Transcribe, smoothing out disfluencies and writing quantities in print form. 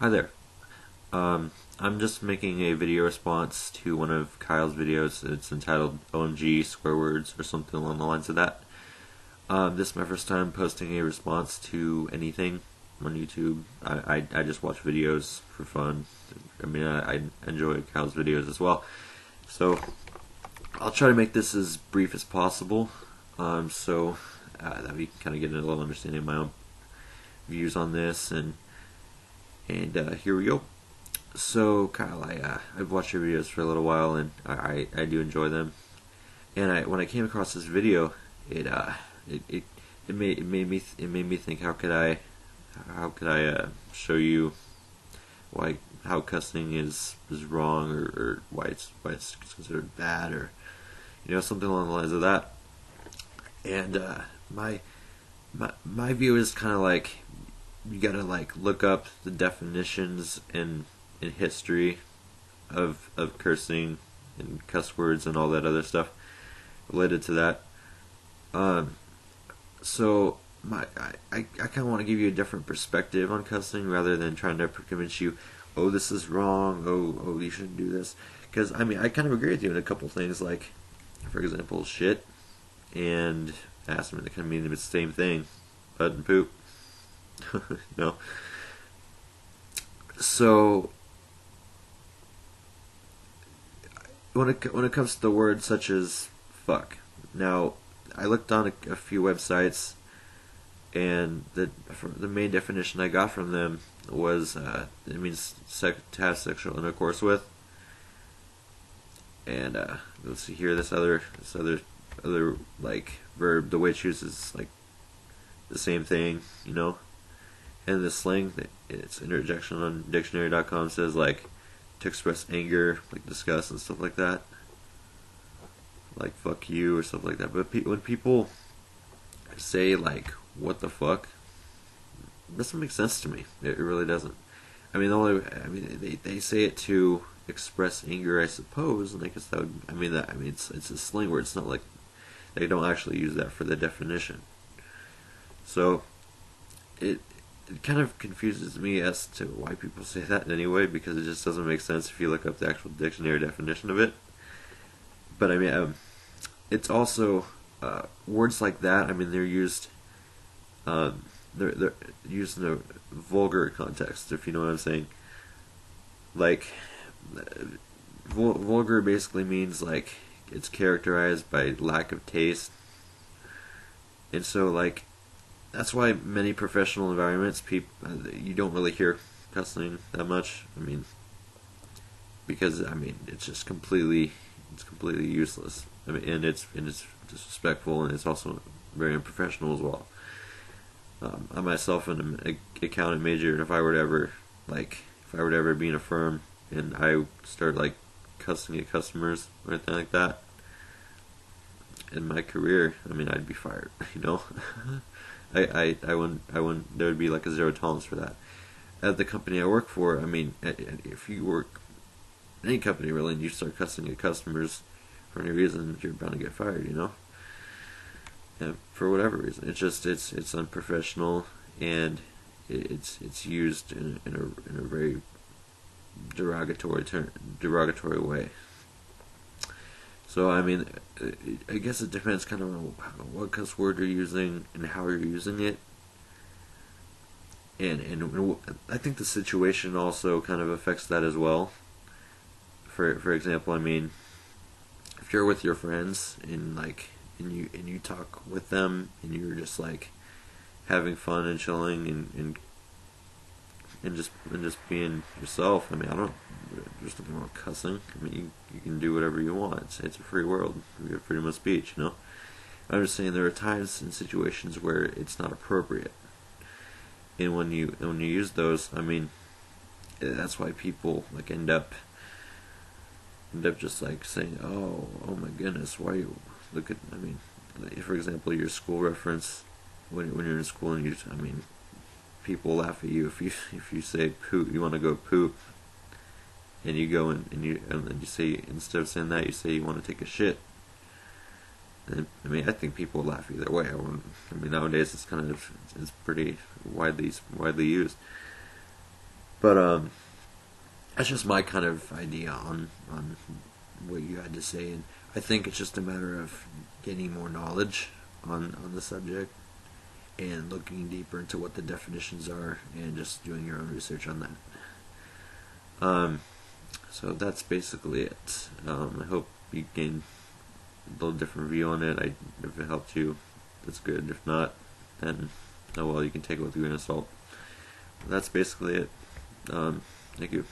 Hi there. I'm just making a video response to one of Kyle's videos. It's entitled OMG SWEAR WORDS or something along the lines of that. This is my first time posting a response to anything on YouTube. I just watch videos for fun. I enjoy Kyle's videos as well. So I'll try to make this as brief as possible, so that we can kind of get a little understanding of my own views on this, and here we go. So Kyle, I've watched your videos for a little while, and I do enjoy them. And when I came across this video, it it, it it made me think, how could I show you why how cussing is wrong, or why it's considered bad, or something along the lines of that. And my view is kind of like, you gotta like look up the definitions in history of cursing and cuss words and all that other stuff related to that. So I kind of want to give you a different perspective on cussing, rather than trying to convince you, oh, this is wrong, oh, you shouldn't do this. Because I kind of agree with you in a couple things, like, for example, shit and ass. They kind of mean the same thing, bud and poop. No. So when it comes to the words such as fuck, now I looked on a few websites, and the main definition I got from them was it means to have sexual intercourse with. And let's see here, this other like verb, the way it's used is like the same thing, And the slang, its interjection on dictionary.com says, like, to express anger, like disgust and stuff like that, like fuck you or stuff like that. But when people say like what the fuck, it doesn't make sense to me. It really doesn't. They say it to express anger, I suppose, and I guess that would. It's a slang word. It's not like they don't actually use that for the definition. So it kind of confuses me as to why people say that anyway, because it just doesn't make sense if you look up the actual dictionary definition of it. But it's also words like that. They're used. They're used in a vulgar context, if you know what I'm saying. Like, vulgar basically means like it's characterized by lack of taste, and so like that's why many professional environments, you don't really hear cussing that much. Because it's just completely useless. And it's disrespectful, and it's also very unprofessional as well. I myself am an accounting major, and if I were to ever be in a firm and I start like cussing at customers or anything like that in my career, I'd be fired. I wouldn't. There would be like a zero tolerance for that. At the company I work for, if you work in any company really, and you start cussing at customers for any reason, you're bound to get fired. And for whatever reason, it's unprofessional, and it's used in a very derogatory way. So I guess it depends kind of on what cuss word you're using and how you're using it, and I think the situation also kind of affects that as well. For example, if you're with your friends and you talk with them, and you're just like having fun and chilling, and just being yourself. There's nothing wrong with cussing. You can do whatever you want. It's a free world. We have freedom of speech. I'm just saying there are times and situations where it's not appropriate, and when you use those, that's why people like end up just like saying, oh my goodness, why you look at. For example, your school reference, when you're in school, and people laugh at you if you say poop. You want to go poop, and you go and you say, instead of saying that, you say you want to take a shit. And I think people laugh either way. Nowadays it's pretty widely used. But that's just my kind of idea on what you had to say, and I think it's just a matter of getting more knowledge on the subject and looking deeper into what the definitions are and just doing your own research on that. So that's basically it. I hope you gained a little different view on it. If it helped you, that's good. If not, then oh well, you can take it with a grain of salt. That's basically it. Thank you.